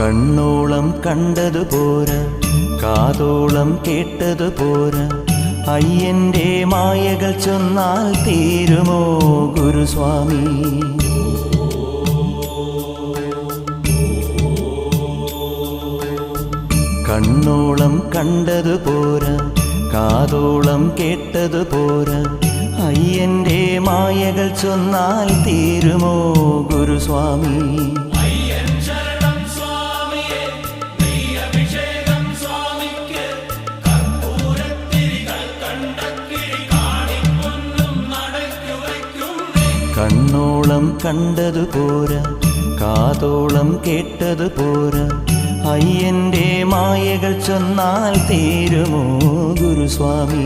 കണ്ണോളം കണ്ടതു പോരാ, കാതോളം കേട്ടതു പോരാ, അയ്യന്റെ മായകൾ ചൊന്നാൽ തീരുമോ ഗുരുസ്വാമി? കണ്ണോളം കണ്ടതു പോരാ, കാതോളം കേട്ടതു പോരാ, അയ്യന്റെ മായകൾ ചൊന്നാൽ തീരുമോ ഗുരുസ്വാമി? കണ്ണോളം കണ്ടതു പോരാ, കാതോളം കേട്ടതു പോരാ, അയ്യന്റെ മായകൾ ചൊന്നാൽ തീരുമോ ഗുരുസ്വാമി?